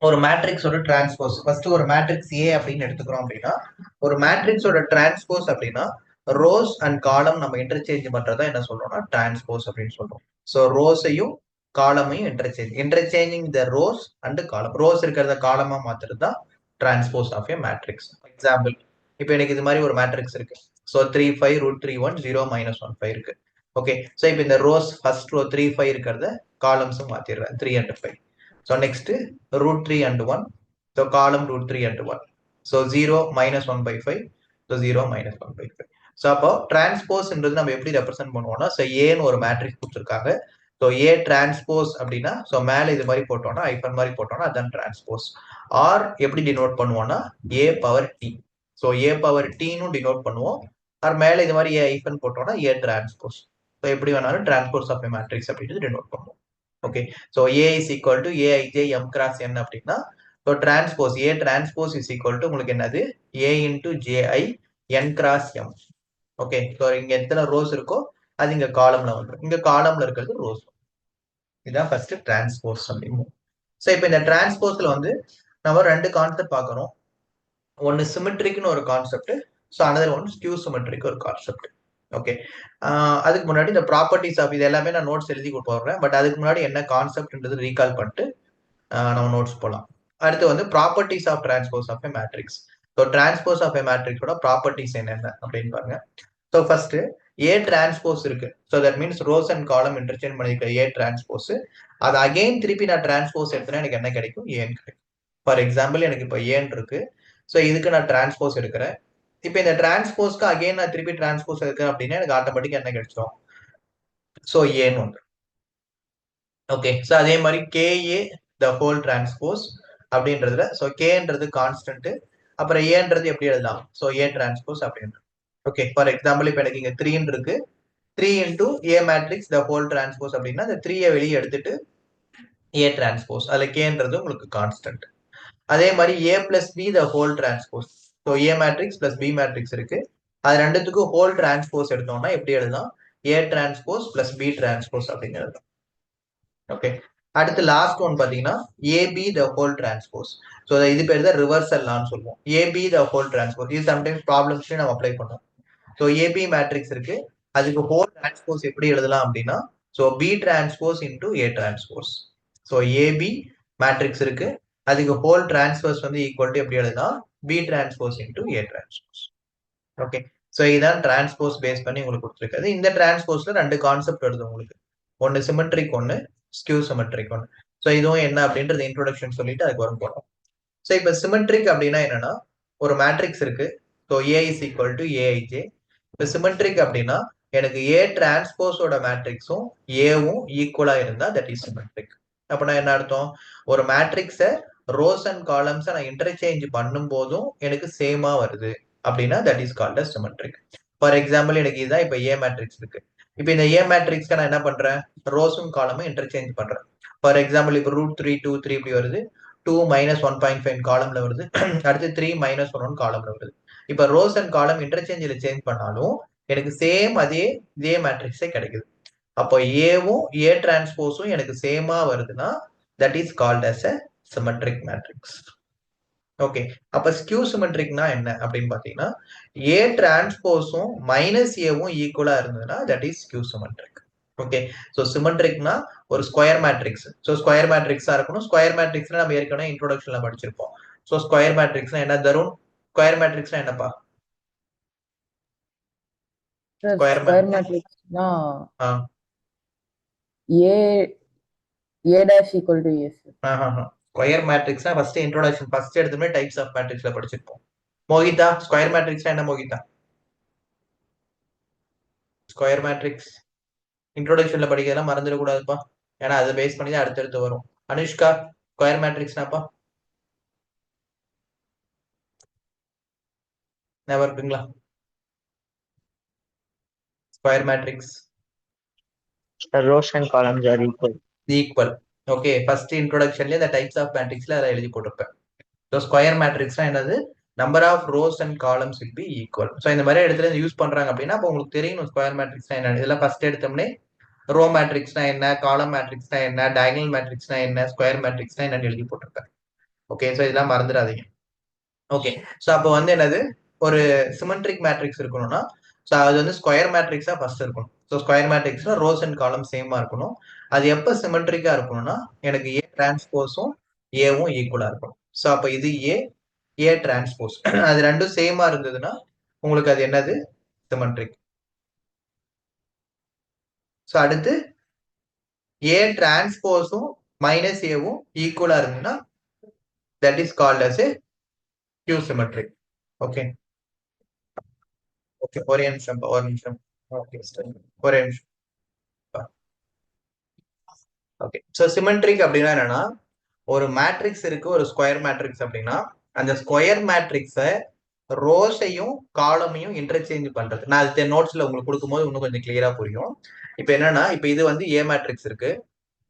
ஒரு மேட்ரிக்ஸோட transpose first ஒரு மேட்ரிக்ஸ் ஏ அப்படின்னு எடுத்துக்கிறோம் அப்படின்னா ஒரு மேட்ரிக்ஸோட டிரான்ஸ்போஸ் அப்படின்னா ரோஸ் அண்ட் காலம் நம்ம இன்டர்சேஞ்ச் பண்றதா என்ன சொல்றோம்னா டிரான்ஸ்போஸ் அப்படின்னு சொல்றோம். ஸோ ரோஸையும் காலமையும் interchanging the rows and column, rows இருக்கிறத காலமா மாத்துறது தான் transpose of A matrix. Example, இப்போ எனக்கு இது மாதிரி ஒரு மேட்ரிக்ஸ் இருக்கு. ஸோ 3 5 √3 1 0 -1 5 இருக்கு. ஓகே, ஸோ இப்போ இந்த ரோஸ் ஃபர்ஸ்ட் ரோ 3 5 இருக்கிறத காலம்ஸும் மாத்திடுறேன் 3 and 5. So next √3 and 1. So column √3 and 1. So 0 -1/5. So 0 -1/5. So அப்போ டிரான்ஸ்போஸ்ன்றது நம்ம எப்படி ரெப்ரசென்ட் பண்ணுவோம்னா, ஸோ ஏன்னு ஒரு மேட்ரிக்ஸ் கொடுத்துருக்காங்க. ஸோ ஏ டிரான்ஸ்போஸ் அப்படின்னா ஸோ மேலே இது மாதிரி போட்டோம்னா ஐஃபன் மாதிரி போட்டோம்னா அதுதான் டிரான்ஸ்போஸ். ஆர் எப்படி டினோட் பண்ணுவோம்னா a power D. So a power tin denote பண்ணுவோம். ஆர் மேலே இது மாதிரி ஏ ஐஃபன் போட்டோம்னா ஏ டிரான்ஸ்போஸ். ஸோ எப்படி வேணாலும் டிரான்ஸ்போஸ் ஆஃப் ஏ மேட்ரிக்ஸ் அப்படின்றது டினோட் பண்ணுவோம். Okay, so A is equal to AIJ M cross N அப்படின்னா so transpose A transpose is equal to உங்களுக்கு என்னது A into JI N cross M. Okay, so இங்க எத்தனை rose இருக்கோ அது இங்க காலம்ல வந்துடும். இங்க காலம்ல இருக்கிறது ரோஸ். இதுதான் ஃபர்ஸ்ட் டிரான்ஸ்போஸ் அப்படின்னு. ஸோ இப்போ இந்த டிரான்ஸ்போஸ்ல வந்து நம்ம ரெண்டு கான்செப்ட் பார்க்கணும். ஒன்னு சிமெட்ரிக்னு ஒரு concept, so another one skew symmetric ஒரு கான்செப்ட். ஓகே, அதுக்கு முன்னாடி இந்த ப்ராப்பர்ட்டிஸ் ஆஃப் இது எல்லாமே நான் நோட்ஸ் எழுதி போடுறேன். பட் அதுக்கு முன்னாடி என்ன கான்செப்ட்ன்றது ரீகால் பண்ணிட்டு நம்ம நோட்ஸ் போகலாம். அடுத்து வந்து properties of transpose of a matrix. So transpose of a மேட்ரிக்ஸோட ப்ராப்பர்ட்டிஸ் என்னென்ன அப்படின்னு பாருங்க. ஸோ ஃபர்ஸ்ட் ஏ டிரான்ஸ்போஸ் இருக்கு. So that means rows and column interchange பண்ணிருக்க ஏ டிரான்ஸ்போஸ். அது அகைன் திருப்பி நான் டிரான்ஸ்போஸ் எடுத்தேன்னா எனக்கு என்ன கிடைக்கும்? ஏன் கிடைக்கும். ஃபார் எக்ஸாம்பிள் எனக்கு இப்போ ஏன் இருக்கு. ஸோ இதுக்கு நான் டிரான்ஸ்போஸ் எடுக்கிறேன். இப்போ இந்த டிரான்ஸ்போஸ்க்கு அகைன் நான் திருப்பி டிரான்ஸ்போஸ் எடுக்கிறேன் அப்படின்னா எனக்கு ஆட்டோமேட்டிக்கா என்ன கிடைச்சிடும்? ஸோ ஏன்னு வந்து. ஓகே, ஸோ அதே மாதிரி கேஏ த ஹோல் டிரான்ஸ்போஸ் அப்படின்றதுல ஸோ கேன்றது கான்ஸ்டன்ட், அப்புறம் ஏன்றது எப்படி எழுதலாம்? ஸோ ஏ டிரான்ஸ்போஸ் அப்படின்றது. ஓகே, ஃபார் எக்ஸாம்பிள் இப்போ எனக்கு இங்க 3 இருக்கு. 3 into A matrix the whole transpose அப்படின்னா அந்த 3 வெளியே எடுத்துட்டு ஏ டிரான்ஸ்போஸ், அதுல கேன்றது உங்களுக்கு கான்ஸ்டன்ட். அதே மாதிரி A plus B the whole transpose. So A matrix plus B matrix இருக்கு. அது ரெண்டுத்துக்கும் ஹோல் டிரான்ஸ்போஸ் எடுத்தோம்னா எப்படி எழுதலாம்? A transpose plus B transpose அப்படின்னு எழுதலாம். ஓகே, அடுத்து லாஸ்ட் ஒன் பாத்தீங்கன்னா AB the whole transpose. So இது பேர் தான் ரிவர்சல் லான்னு சொல்லுவோம். ஏபி த ஹோல் டிரான்ஸ்போஸ் இது சம்டைம்ஸ் ப்ராப்ளம்ஸ்லயும் நம்ம அப்ளை பண்ணுவோம். ஸோ ஏபி மேட்ரிக்ஸ் இருக்கு, அதுக்கு ஹோல் டிரான்ஸ்போஸ் எப்படி எழுதலாம் அப்படின்னா so B transpose into A transpose. So AB matrix இருக்கு, அதுக்கு ஹோல் டிரான்ஸ்போஸ் வந்து ஈக்குவல் டு எப்படி எழுதலாம்? B transpose into A transpose. Okay, so இதான் டிரான்ஸ்போஸ் பேஸ் பண்ணி உங்களுக்கு கொடுத்துருக்காது. இந்த டிரான்ஸ்போஸ்ல ரெண்டு கான்செப்ட் வருது உங்களுக்கு. ஒன்னு சிமெட்ரிக், ஒன்னு ஸ்கியூ சிமெட்ரிக் ஒன்னு. ஸோ இதுவும் என்ன அப்படின்றது இன்ட்ரோடக்ஷன் சொல்லிட்டு அதுக்கு வரும் போறோம். ஸோ இப்போ சிமெட்ரிக் அப்படின்னா என்னன்னா ஒரு மேட்ரிக்ஸ் இருக்கு. So A is equal to AIJ. இப்போ சிமெட்ரிக் அப்படின்னா எனக்கு ஏ டிரான்ஸ்போஸோட மேட்ரிக்ஸும் ஏவும் ஈக்குவலா இருந்தா தட் இஸ் சிமெட்ரிக். அப்படின்னா என்ன அர்த்தம்? ஒரு மேட்ரிக்ஸை ரோஸ் அண்ட் காலம்ஸை நான் இன்டர்சேஞ்ச் பண்ணும் போதும் எனக்கு சேமா வருது அப்படின்னா that is called as symmetric. For example எனக்கு இதுதான் இப்போ ஏ மேட்ரிக்ஸ் இருக்கு. இப்போ இந்த ஏ மேட்ரிக்ஸ்க்கு நான் என்ன பண்றேன்? ரோஸும் காலமும் இன்டர்சேஞ்ச் பண்றேன். ஃபார் எக்ஸாம்பிள் இப்போ √3 2 3 இப்படி வருது. 2 -1.5 காலம்ல வருது. அடுத்து 3 -1 காலம்ல வருது. இப்ப ரோஸ் அண்ட் காலம் இன்டர்சேஞ்சில் சேஞ்ச் பண்ணாலும் எனக்கு சேம் இதே மேட்ரிக்ஸே கிடைக்குது. அப்போ ஏவும் ஏ டிரான்ஸ்போஸும் எனக்கு சேமா வருதுன்னா that is called as a symmetric matrix. Okay, அப்ப ஸ்கியூ சிமெட்ரிக்னா என்ன அப்படின்னு பாத்தீங்கன்னா ஏ டிரான்ஸ்போஸும் மைனஸ் ஏவும் ஈக்குவலா இருந்ததுன்னா that is skew symmetric. Okay, so சிமெட்ரிக்னா ஒரு ஸ்கொயர் மேட்ரிக்ஸ். ஸோ ஸ்கொயர் மேட்ரிக்ஸா இருக்கணும். ஸ்கொயர் மேட்ரிக்ஸ்ல நம்ம ஏற்கனவே இன்ட்ரோடக்ஷன்ல படிச்சிருப்போம். ஸோ ஸ்கொயர் மேட்ரிக்ஸ்னா என்ன தரும்? ஸ்கொயர் மேட்ரிக்ஸ்னா என்னப்பா? ஸ்கொயர் மேட்ரிக்ஸ்னா ஆ A A dash equal to A. Square மேட்ரிக்ஸ்னா ஃபர்ஸ்ட் இன்ட்ரோடக்ஷன் ஃபர்ஸ்ட் எடுத்துமே டைப்ஸ் ஆஃப் மேட்ரிக்ஸ்ல படிச்சிருப்போம். மோகிதா, ஸ்கொயர் மேட்ரிக்ஸ்னா என்ன மோகிதா? ஸ்கொயர் மேட்ரிக்ஸ் இன்ட்ரோடக்ஷன்ல படிக்கிறதெல்லாம் மறந்துடக்கூடாதுப்பா, ஏன்னா அதை பேஸ் பண்ணி தான் அடுத்தடுத்து வரும். அனுஷ்கா, ஸ்கொயர் மேட்ரிக்ஸ்னாப்பா ஞாபகம் இருக்குங்களா? Square matrix rows and columns are equal. Okay, first இன்ட்ரோடக்ஷன்ல இந்த டைப்ஸ் ஆஃப் மேட்ரிக்ஸ்ல அதை எழுதி போட்டிருப்பேன். ஸோ ஸ்கொயர் மேட்ரிக்ஸ்னா என்னது? Number of rows and columns will be equal. So இந்த மாதிரி இடத்துல யூஸ் பண்றாங்க அப்படின்னா அப்போ உங்களுக்கு தெரியணும் ஸ்கொயர் மேட்ரிக்ஸ்னா என்ன. இதெல்லாம் ஃபர்ஸ்ட் எடுத்தோம்னே ரோ மேட்ரிக்ஸ்னா என்ன, காலம் மேட்ரிக்ஸ்னா என்ன, டயகனல் மேட்ரிக்ஸ்னா என்ன, ஸ்கொயர் மேட்ரிக்ஸ்னா என்னன்னு எழுதி போட்டிருப்பேன். ஓகே, ஸோ இதெல்லாம் மறந்துடாதீங்க. ஓகே, ஸோ அப்போ வந்து என்னது, ஒரு சிமெட்ரிக் மேட்ரிக்ஸ் இருக்கணும்னா ஸோ அது வந்து ஸ்கொயர் மேட்ரிக்ஸா ஃபர்ஸ்ட் இருக்கணும். ஸோ ஸ்கொயர் மேட்ரிக்ஸ்னா ரோஸ் அண்ட் காலம் சேமா இருக்கணும். அது எப்போ சிமெட்ரிக்கா இருக்கணும்னா எனக்கு ஏ டிரான்ஸ்போஸும் ஏவும் ஈக்குவலா இருக்கணும். ஸோ அப்போ இது ஏ டிரான்ஸ்போஸ் அது ரெண்டும் சேமா இருந்ததுன்னா உங்களுக்கு அது என்னது, சிமெட்ரிக். ஸோ அடுத்து ஏ டிரான்ஸ்போஸும் மைனஸ் ஏவும் ஈக்குவலா இருந்ததுன்னா that is called as a skew symmetric. Okay okay, ஒரே நிமிஷம் ஓகே, ஒரே நிமிஷம். ஓகே, ஸோ சிமெட்ரிக் அப்படின்னா என்னன்னா, ஒரு மேட்ரிக்ஸ் இருக்கு, ஒரு ஸ்கொயர் மேட்ரிக்ஸ் அப்படின்னா அந்த ஸ்கொயர் மேட்ரிக்ஸை ரோஸையும் காலமையும் இன்டர்சேஞ்ச் பண்றது. நான் அது நோட்ஸ்ல உங்களுக்கு கொடுக்கும்போது இன்னும் கொஞ்சம் கிளியரா புரியும். இப்போ என்னன்னா, இப்போ இது வந்து ஏ மேட்ரிக்ஸ் இருக்கு,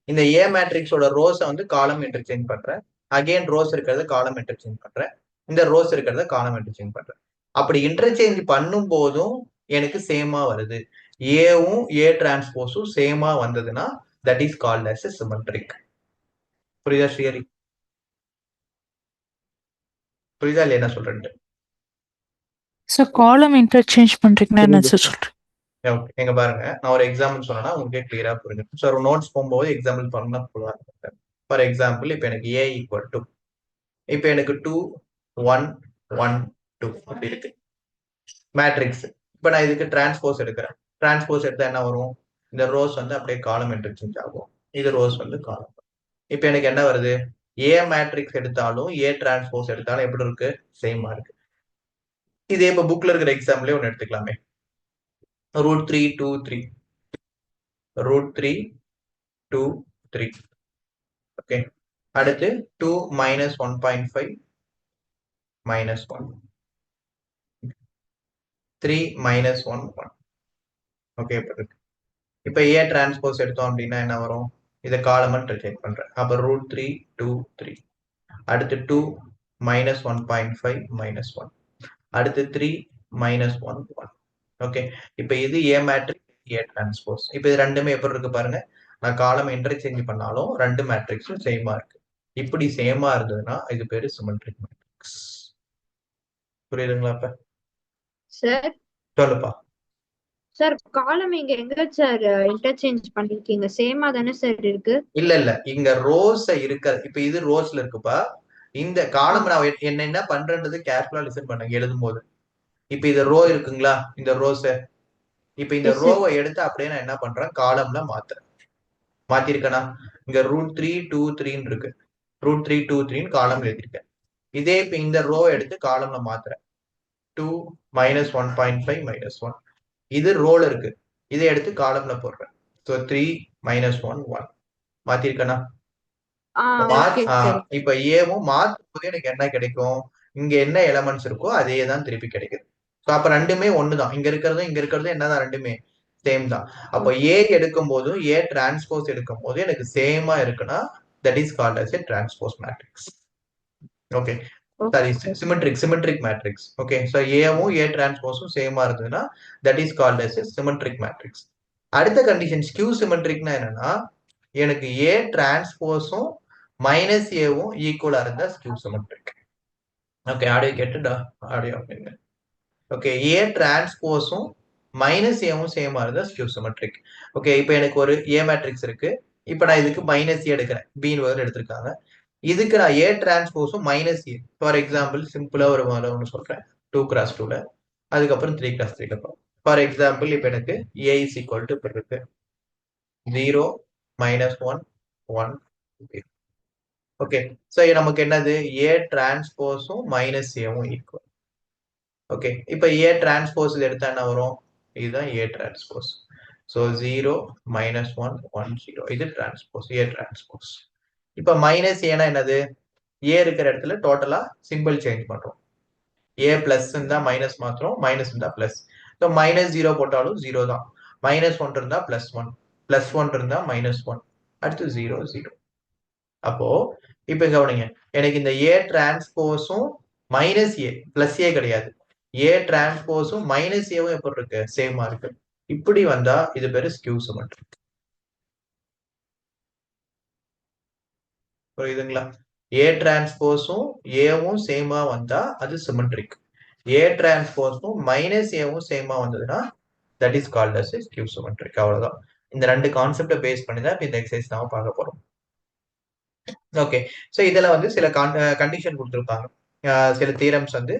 இந்த ஏ மேட்ரிக்ஸோட ரோஸை வந்து காலம் இன்டர்சேஞ்ச் பண்றேன், அகைன் ரோஸ் இருக்கிறத காலம் இன்டர்சேஞ்ச் பண்றேன், இந்த ரோஸ் இருக்கிறத காலம் இன்டர்சேஞ்ச் பண்றேன். அப்படி இன்டர்சேஞ்ச் பண்ணும் போதும் எனக்கு சேமா வருது, ஏவும் ஏ டிரான்ஸ்போஸும் சேமா வந்ததுன்னா that is called as symmetric. புரியுதா ஸ்ரீஹரி? புரியுதா இல்லையா என்ன சொல்றேன்? சார் காலம் இன்டர்சேஞ்ச் பண்றீங்கன்னா என்ன சார் சொல்றேன்? ஓகே, எங்க பாருங்க, நான் ஒரு எக்ஸாம்பிள் சொன்னா உங்களுக்கே கிளியரா புரிஞ்சிடும். ஸோ ஒரு நோட்ஸ் போகும்போது எக்ஸாம்பிள் பண்ணா போடுவாங்க. ஃபார் எக்ஸாம்பிள் இப்போ எனக்கு ஏ ஈக்குவல் டு, இப்போ எனக்கு 2 1 1 2 அப்படி இருக்கு மேட்ரிக்ஸ். இப்போ நான் இதுக்கு டிரான்ஸ்போஸ் எடுக்கிறேன். டிரான்ஸ்போஸ் எடுத்தா என்ன வரும், இந்த ரோஸ் வந்து அப்படியே காலம் இன்டர்சேஞ்ச் ஆகும், இது ரோஸ் வந்து காலம். இப்போ எனக்கு என்ன வருது, ஏ மேட்ரிக்ஸ் எடுத்தாலும் ஏ டிரான்ஸ்போஸ் எடுத்தாலும் எப்படி இருக்கு, சேமா இருக்கு. இதே இப்போ புக்ல இருக்கிற எக்ஸாம்பிளே ஒன்று எடுத்துக்கலாமே, √3 2 3 √3 2 3. ஓகே, அடுத்து 2 minus 1.5 minus 1 3 minus 1 1. ஓகே, இப்போ ஏ டிரான்ஸ்போஸ் எடுத்தோம் அப்படின்னா என்ன வரும், இதை காலமன் ரிஜெக்ட் பண்றேன். அப்போ √3 2 3. அடுத்து 2 minus 1.5 minus 1. அடுத்து 3 minus 1 1. ஓகே, இப்போ இது ஏ மேட்ரிக்ஸ், ஏ டிரான்ஸ்போஸ். இப்போ இது ரெண்டுமே எப்படி இருக்கு பாருங்க, நான் காலம் இன்டர்சேஞ்ச் பண்ணாலும் ரெண்டு மேட்ரிக்ஸும் சேமா இருக்கு. இப்படி சேமா இருந்ததுன்னா இது பேரு சிமெட்ரிக் மேட்ரிக்ஸ். புரியுதுங்களா? இப்ப சார் சொல்லுப்பா. சார் காலம் இங்க எங்க சார் இன்டர்சேஞ்ச் பண்ணிருக்கீங்க? சேமா தானே சார் இருக்கு? இல்ல இங்க ரோஸ் இருக்க, இப்ப இது ரோஸ்ல இருக்குப்பா. இந்த காலம் நான் என்ன பண்றேன்றது கேர்ஃபுல்லா லிசன் பண்ணுங்க எழுதும் போது. இப்ப இது ரோ இருக்குங்களா, இந்த ரோஸ், இப்ப இந்த ரோவை எடுத்து அப்படியே நான் என்ன பண்றேன், காலம்ல மாத்துறேன். மாத்திருக்கேனா, இங்க √3 2 3 இருக்கு, √3 2 3 காலம் எழுதிருக்கேன். இதே இப்ப இந்த ரோ எடுத்து காலம்ல மாத்துறேன், 2 minus 1.5 minus 1. இது ரோல இருக்கு, இதை எடுத்து காலம்ல போடுறேன். So 3 minus 1 1. மாத்திருக்கேனா? இப்ப ஏவும் மாத்தும் போது எனக்கு என்ன கிடைக்கும், இங்க என்ன எலமெண்ட்ஸ் இருக்கோ அதே தான் திருப்பி கிடைக்குது. ஸோ அப்ப ரெண்டுமே ஒண்ணுதான், இங்க இருக்கிறதும் என்னதான், ரெண்டுமே சேம் தான். அப்ப ஏ எடுக்கும் போதும் ஏ டிரான்ஸ்போஸ் எடுக்கும் போது எனக்கு சேமா இருக்குன்னா that is called as A transpose matrix. Okay, சரி, சிமெட்ரிக் மேட்ரிக்ஸ். ஓகே, ஸோ ஏவும் ஏ டிரான்ஸ்போஸும் சேமா இருந்ததுன்னா that is called as A symmetric matrix. அடுத்த கண்டிஷன் ஸ்கியூ சிமெட்ரிக்னா என்னன்னா, எனக்கு ஏ டிரான்ஸ்போஸும் மைனஸ் ஏவும் ஈக்குவலா இருந்தா ஸ்கியூ சிமெட்ரிக். ஓகே, ஆடியோ கேட்டுடா, ஆடியோ அப்படிங்க. ஓகே, ஏ டிரான்ஸ்போஸும் மைனஸ் ஏவும் சேமா இருந்தா ஸ்கியூ சிமெட்ரிக். ஓகே, இப்போ எனக்கு ஒரு ஏ மேட்ரிக்ஸ் இருக்கு, இப்போ நான் இதுக்கு மைனஸ் ஏ எடுக்கிறேன், பின்னு வேறு எடுத்திருக்காங்க. இதுக்கு நான் ஏ டிரான்ஸ்போஸும் மைனஸ் ஏ, ஃபார் எக்ஸாம்பிள் சிம்பிளா ஒரு ஒன்று சொல்றேன், 2x2ல, அதுக்கப்புறம் 3x3ல. ஃபார் எக்ஸாம்பிள் இப்போ எனக்கு ஏ இஸ் ஈக்குவல் டு இருக்கு 0 minus 1 1. ஓகே, ஸோ நமக்கு என்னது, ஏ டிரான்ஸ்போஸும் மைனஸ் ஏவும் ஈக்குவல். ஓகே, இப்போ ஏ டிரான்ஸ்போஸ் எடுத்தா என்ன வரும், இதுதான் ஏ டிரான்ஸ்போஸ். So 0 minus 1 1 0. இது டிரான்ஸ்போஸ், ஏ டிரான்ஸ்போஸ். இப்போ மைனஸ் ஏனா என்னது, ஏ இருக்கிற இடத்துல டோட்டலா சிம்பிள் சேஞ்ச் பண்றோம். ஏ பிளஸ் இருந்தா மைனஸ் மாத்திரம், மைனஸ் இருந்தா பிளஸ். ஸோ -0 போட்டாலும் 0 தான், -1 இருந்தா +1, +1 இருந்தா -1, அடுத்து 0 0. அப்போ இப்ப கவனிங்க, எனக்கு இந்த ஏ டிரான்ஸ்போஸும் மைனஸ் ஏ பிளஸ் ஏ கிடையாது, ஏ டிரான்ஸ்போஸும் மைனஸ் ஏவும் எப்படி இருக்கு, சேமா இருக்கு. இப்படி வந்தா இது பேரு ஸ்கியூ சிமெட்ரிக். புரியுதுங்களா? ஏ டிரான்ஸ்போஸும் ஏவும் சேமா வந்தா அது சிமெட்ரிக். ஏ டிரான்ஸ்போஸும் மைனஸ் ஏவும் சேமா வந்ததுன்னா that is called as skew symmetric. அவ்வளவுதான். இந்த ரெண்டு கான்செப்டை பேஸ் பண்ணி தான் இந்த எக்ஸசைஸ் நாம பார்க்க போறோம். ஓகே, ஸோ இதில் வந்து சில கண்டிஷன் கொடுத்துருப்பாங்க. சில தீரம்ஸ் வந்து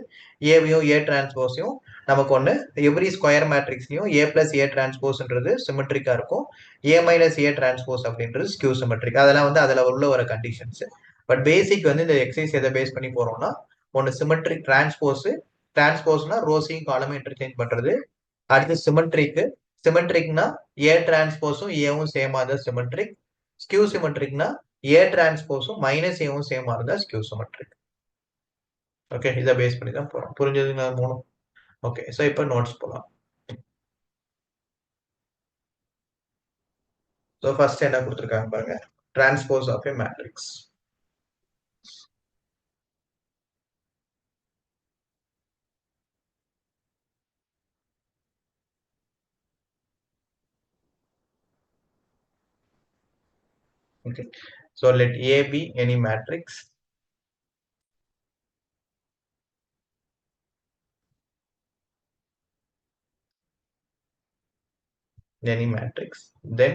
ஏவையும் ஏ டிரான்ஸ்போஸையும் நமக்கு ஒன்று every square மேட்ரிக்ஸ்லையும் A plus A டிரான்ஸ்போஸ்ன்றது சிமெட்ரிக்காக இருக்கும், ஏ மைனஸ் ஏ டிரான்ஸ்போஸ் அப்படின்றது ஸ்கியூ சிமெட்ரிக். அதெல்லாம் வந்து அதில் உள்ள ஒரு கண்டிஷன்ஸ். பட் பேசிக் வந்து இந்த எக்ஸசைஸ் எதை பேஸ் பண்ணி போறோம்னா ஒன்று சிமெட்ரிக் டிரான்ஸ்போஸ்னா ரோஸையும் காலமும் இன்டர்சேஞ்ச் பண்றது. அடுத்து சிமெட்ரிக்னா ஏ டிரான்ஸ்போஸும் ஏவும் சேமா இருந்தா சிமெட்ரிக். ஸ்கியூ சிமெட்ரிக்னா ஏ டிரான்ஸ்போஸும் மைனஸ் ஏவும் சேமா இருந்தா ஸ்கியூ சிமெட்ரிக். ஓகே, இதை பேஸ் பண்ணி தான் போறோம். புரிஞ்சதுங்களா மூணு? ஓகே, ஸோ இப்போ நோட்ஸ் போகலாம். ஸோ ஃபர்ஸ்ட் என்ன கொடுத்துருக்காங்க பாருங்க, transpose of A matrix. Okay, so let A be any matrix then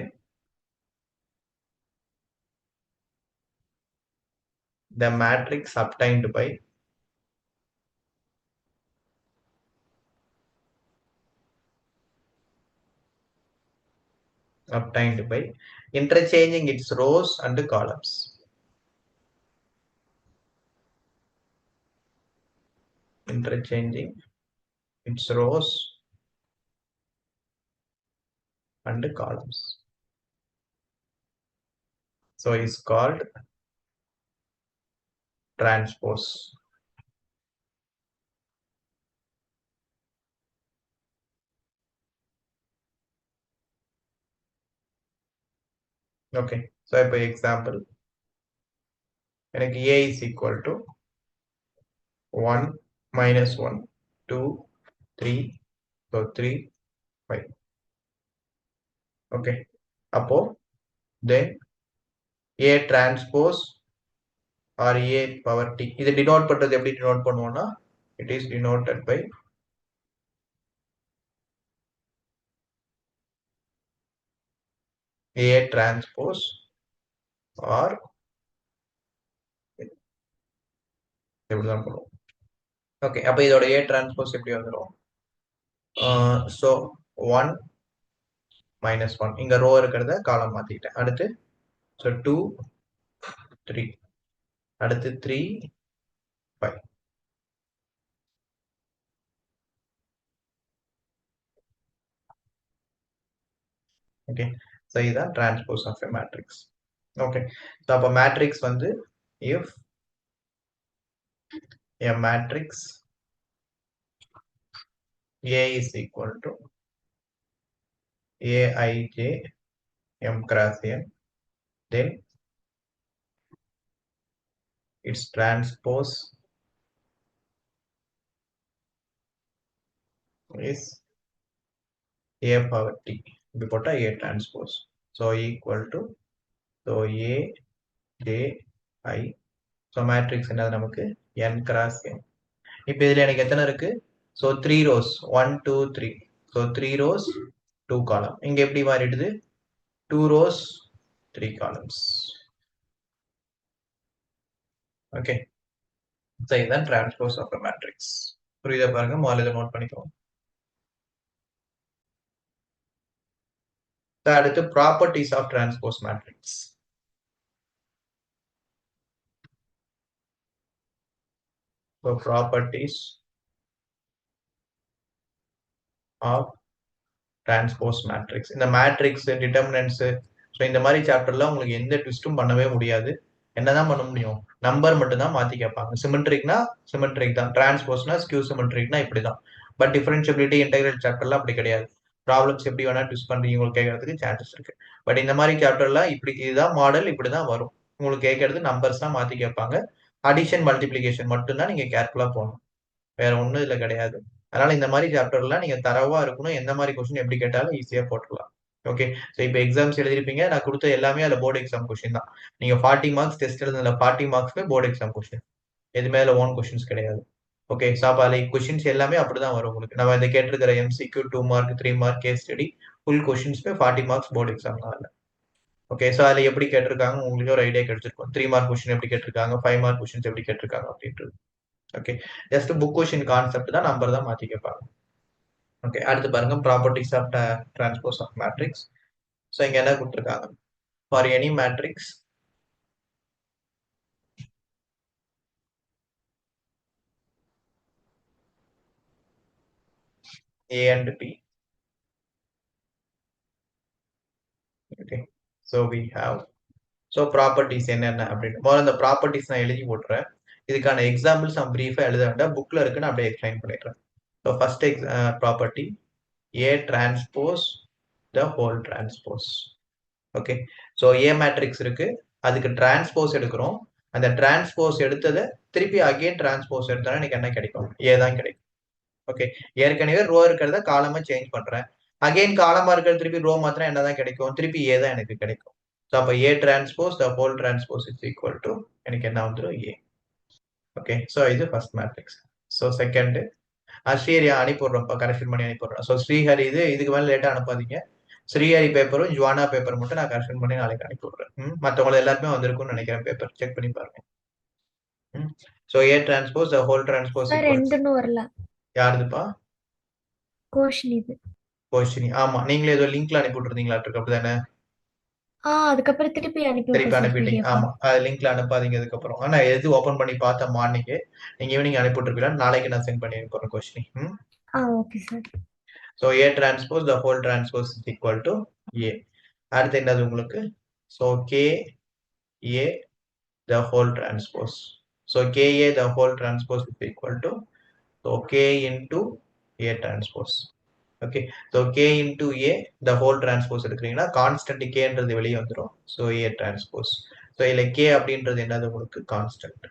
the matrix obtained by interchanging its rows and columns. Interchanging its rows and columns. So it's called transpose. Okay, so by example, எனக்கு A is equal to 1 minus 1 2 3, so 3 5. Okay, அப்போ then A transpose or A power t, இதை denote பண்றது எப்படி denote பண்ணுவோம்னா it is denoted by A transpose or எப்படிதான் பண்ணுவோம். Okay, அப்போ இதோட A transpose எப்படி வந்துடும்? ஸோ 1 minus 1, இங்க ரோ இருக்கிறத காலம் மாத்திட்டேன். அடுத்து ஸோ 2 3, அடுத்து 3 5. ஓகே, ஸோ இதுதான் transpose of a matrix. Okay, so அப்போ மேட்ரிக்ஸ் வந்து if a matrix A is equal to Aij M cross N, then its transpose is A power t. இப்படி போட்டா A transpose. So equal to so A J I. So matrix என்னது நமக்கு N cross N. இப்போ இதுல எனக்கு எத்தனை இருக்கு? So 3 rows 1 2 3. So 3 rows 2 column. இங்க எப்படி மாறிடுது? 2 rows 3 columns. ஓகே, ஸோ இதுதான் டிரான்ஸ்போஸ் ஆஃப் மேட்ரிக்ஸ். புரியுதா பாருங்க, முதல்ல இதை நோட் பண்ணிக்கோங்க. அடுத்து properties of transpose matrix. So properties of transpose matrix. இந்த மேட்ரிக்ஸ் டிட்டர்மினன்ட்ஸ், ஸோ இந்த மாதிரி சாப்டர்ல உங்களுக்கு எந்த ட்விஸ்டும் பண்ணவே முடியாது. என்னதான் பண்ண முடியும்? நம்பர் மட்டும் தான் மாத்தி கேட்பாங்க. சிமெட்ரிக்னா சிமெட்ரிக் தான், டிரான்ஸ்போஸ்னா ஸ்கியூ சிமெட்ரிக்னா இப்படிதான். பட் டிஃபரன்ஷியபிலிட்டி இன்டெகிரல் சாப்டர்ல அப்படி கிடையாது. ப்ராப்ளம்ஸ் எப்படி வேணா ட்விஸ்ட் பண்றீங்க உங்களுக்கு கேட்கறதுக்கு சான்சஸ் இருக்கு. பட் இந்த மாதிரி சாப்டர்ல இப்படி இதுதான் மாடல், இப்படிதான் வரும். உங்களுக்கு கேட்கறது நம்பர்ஸ் தான் மாத்தி கேட்பாங்க. அடிஷன் மல்டிபிளிகேஷன் மட்டும்தான் நீங்க கேர்ஃபுல்லா போகணும், வேற ஒன்றும் இதுல கிடையாது. அதனால இந்த மாதிரி சாப்டர்லாம் நீங்க தரவா இருக்கணும். எந்த மாதிரி கொஸ்டின் எப்படி கேட்டாலும் ஈஸியா போட்டுக்கலாம். ஓகே, ஸோ இப்போ எக்ஸாம்ஸ் எழுதிருப்பீங்க, நான் கொடுத்த எல்லாமே அதில் போர்டு எக்ஸாம் கொஸ்டின் தான். நீங்க 40 மார்க்ஸ் டெஸ்ட் எழுதுனதுல 40 மார்க்ஸ்க்கு போர்டு எக்ஸாம் கொஸ்டின், எதுவுமே அதில் ஓன் கொஸ்டின்ஸ் கிடையாது. ஓகே, ஸோ அப்போ அதில் கொஸ்டின்ஸ் எல்லாமே அப்படிதான் வரும் உங்களுக்கு. நம்ம இந்த கேட்டிருக்கிற MCQ 2 mark 3 mark case study full கொஸ்டின்ஸ்மே 40 மார்க்ஸ் போர்டு எக்ஸாம் தான் அதில். ஓகே, ஸோ அதில் எப்படி கேட்டிருக்காங்க உங்களுக்கு ஒரு ஐடியா கிடைச்சிருக்கும். 3 மார்க் கொஸ்டின் எப்படி கேட்டிருக்காங்க, 5 மார்க் கொஸ்டின்ஸ் எப்படி கேட்டிருக்காங்க அப்படின்றது. Okay, just book question concept தான், நம்பர் தான் மாற்றி கேட்பாங்க. ஓகே, அடுத்து பாருங்க properties of transpose of matrix. So இங்க என்ன கொடுத்துருக்காங்க, for any matrix A and B. Okay, so we have properties என்னென்ன அப்படின்னு முதல்ல அந்த ப்ராப்பர்ட்டிஸ் நான் எழுதி போட்டுறேன். இதுக்கான எக்ஸாம்பிள்ஸ் நான் பிரீஃபா எழுத வேண்டாம், புக்ல இருக்குன்னு அப்படியே எக்ஸ்பிளைன் பண்ணிடுறேன். So first property A transpose the whole transpose. Okay, so A matrix இருக்கு, அதுக்கு டிரான்ஸ்போஸ் எடுக்கிறோம். அந்த டிரான்ஸ்போஸ் எடுத்ததை திருப்பி அகைன் டிரான்ஸ்போஸ் எடுத்தோம்னா எனக்கு என்ன கிடைக்கும், A தான் கிடைக்கும். ஓகே, ஏற்கனவே ரோ இருக்கிறத காலமா சேஞ்ச் பண்றேன், அகைன் காலமா இருக்கிறது திருப்பி ரோ மாத்திரம் என்னதான் கிடைக்கும், திருப்பி A தான் எனக்கு கிடைக்கும். ஸோ அப்போ A transpose the whole transpose is equal to எனக்கு என்ன வந்துடும், A. ஓகே, ஸோ இது first matrix. So second Srihari அனுப்பிடுறோம், கரெக்ஷன் பண்ணி அனுப்பிடுறோம். ஸோ ஸ்ரீஹரி இதுக்கு மேலே லேட்டாக அனுப்பாதீங்க. ஸ்ரீஹரி பேப்பரும் ஜுவானா பேப்பர் மட்டும் நான் கரெக்ஷன் பண்ணி நாளைக்கு அனுப்பிவிடுறேன். மற்றவங்க எல்லாருமே வந்திருக்கும்னு நினைக்கிறேன், பேப்பர் செக் பண்ணி பாருங்க. So A transpose the whole transpose வரல. யாருதுப்பா? கோஷினி. ஆமா, நீங்களே ஏதோ லிங்க்ல அனுப்பி விட்டுருந்தீங்களா இருக்கு, அப்படிதானே? அதுக்கப்புறம் திருப்பி அனுப்பிட்டீங்க. ஆமா, அது லிங்க்ல அனுப்பாதீங்க அதுக்கப்புறம். ஆனா எது ஓபன் பண்ணி பார்த்தா மார்னிங், நீங்க ஈவினிங் அனுப்பி விட்டுருப்பீங்களா, நாளைக்கு நான் சென்ட் பண்ணி அனுப்புறேன் கோஷினி. Okay sir. So A transpose the whole transpose is equal to A. அடுத்து என்னது உங்களுக்கு, so KA the whole transpose. So KA the whole transpose is equal to K into A transpose. Okay, so K into A the whole transpose எடுக்கிறீங்கன்னா constant Kன்றது வெளியே வந்துடும். So A transpose. So இதில் K அப்படின்றது என்னது உங்களுக்கு, constant,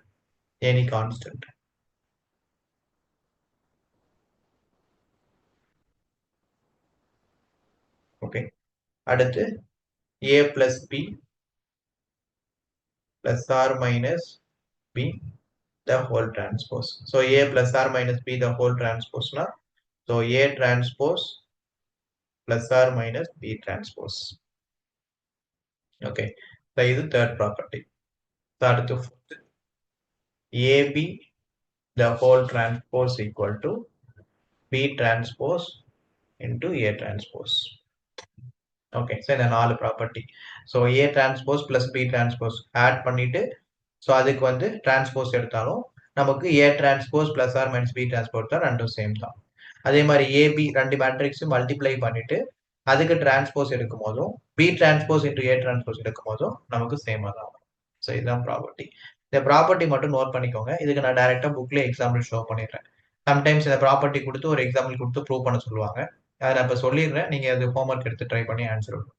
any constant. Okay, அடுத்து A plus B plus or minus B the whole transpose. So A plus or minus B the whole transpose na, so A transpose plus or minus B transpose. Okay, so this is third property. Third to fourth, AB the whole transpose equal to B transpose into A transpose. Okay, so இந்த நாலு property. So A transpose plus B transpose add பண்ணிட்டு, so அதுக்கு வந்து transpose எடுத்தாலும் நமக்கு A transpose plus or minus B transpose தான், ரெண்டும் same தான். அதே மாதிரி AB ரெண்டு மேட்ரிக்ஸும் மல்டிப்ளை பண்ணிட்டு அதுக்கு டிரான்ஸ்போஸ் எடுக்கும் போதும் B transpose into A transpose எடுக்கும் போதும் நமக்கு சேமா தான். ஸோ இதுதான் ப்ராப்பர்ட்டி. இந்த ப்ராப்பர்ட்டி மட்டும் நோட் பண்ணிக்கோங்க. இதுக்கு நான் டைரக்டா புக்ல எக்ஸாம்பிள் ஷோ பண்ணிடுறேன். சம்டைம்ஸ் இந்த ப்ராப்பர்ட்டி கொடுத்து ஒரு எக்ஸாம்பிள் கொடுத்து ப்ரூவ் பண்ண சொல்லுவாங்க, அதை நான் இப்போ சொல்லிடுறேன், நீங்க அது ஹோம்ஒர்க் எடுத்து ட்ரை பண்ணி ஆன்சர் பண்ணுங்க.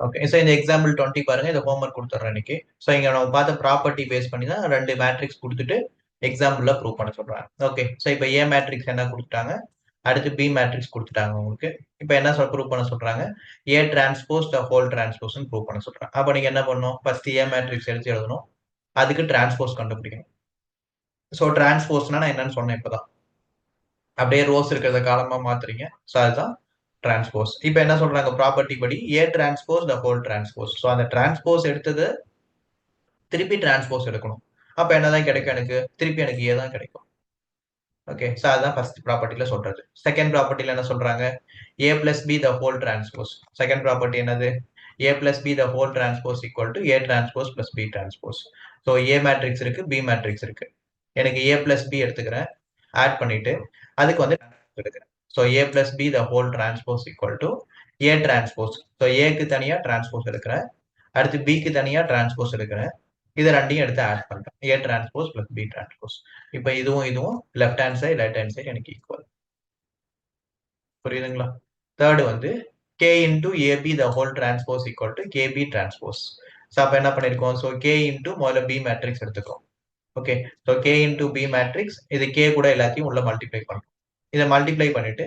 ஓகே, ஸோ இந்த எக்ஸாம்பிள் 20 பாருங்க, இந்த ஹோம்ஒர்க் கொடுத்துட்றேன் இன்னைக்கு. ஸோ இங்க நம்ம பார்த்த ப்ராப்பர்ட்டி பேஸ் பண்ணி தான் ரெண்டு மேட்ரிக்ஸ் கொடுத்துட்டு எக்ஸாம்பிள்ல ப்ரூவ் பண்ண சொல்றாங்க. ஓகே, ஸோ இப்போ A மேட்ரிக்ஸ் என்ன கொடுத்துட்டாங்க, அடுத்து B மேட்ரிக்ஸ் கொடுத்துட்டாங்க உங்களுக்கு. இப்போ என்ன ப்ரூவ் பண்ண சொல்றாங்க, A transpose the whole transpose prove பண்ண சொல்றாங்க. அப்போ நீங்க என்ன பண்ணணும், ஃபர்ஸ்ட் A மேட்ரிக்ஸ் எடுத்து எழுதணும், அதுக்கு டிரான்ஸ்போஸ் கண்டுபிடிக்கணும். ஸோ டிரான்ஸ்போஸ்னா நான் என்னன்னு சொன்னேன் இப்போதான், அப்படியே ரோஸ் இருக்கிறத காலமா மாத்துறீங்க. ஸோ அதுதான் டிரான்ஸ்போஸ். இப்போ என்ன சொல்றாங்க ப்ராப்பர்ட்டி படி, A transpose the whole transpose. So அந்த டிரான்ஸ்போஸ் எடுத்தது திருப்பி டிரான்ஸ்போஸ் எடுக்கணும். அப்ப என்னதான் கிடைக்கும், எனக்கு திருப்பி எனக்கு A தான் கிடைக்கும். ஓகே, ஸோ அதுதான் ஃபர்ஸ்ட் ப்ராப்பர்ட்டில சொல்றது. செகண்ட் ப்ராப்பர்ட்டில என்ன சொல்றாங்க, A plus B the whole transpose. Second property என்னது, A plus B the whole transpose equal to A transpose plus B transpose. So A matrix இருக்கு, B மேட்ரிக்ஸ் இருக்கு. எனக்கு A plus B எடுத்துக்கிறேன், add பண்ணிட்டு அதுக்கு வந்து எடுக்கிறேன். So A plus B the whole transpose equal to A transpose. So Aக்கு தனியா டிரான்ஸ்போஸ் எடுக்கிறேன், அடுத்து Bக்கு தனியா டிரான்ஸ்போஸ் எடுக்கிறேன், இதை ரெண்டையும் எடுத்து ஆட் பண்றேன், A transpose plus B transpose. இப்போ இதுவும் left hand side right hand side எனக்கு ஈக்குவல். புரியுதுங்களா? தேர்டு வந்து K into AB the whole transpose equal to KB transpose. So அப்போ என்ன பண்ணிருக்கோம், ஸோ K into முதல்ல B மேட்ரிக்ஸ் எடுத்துக்கோம். Okay, so K into B matrix, இது K கூட எல்லாத்தையும் உள்ள மல்டிப்ளை பண்ணும். இதை மல்டிப்ளை பண்ணிட்டு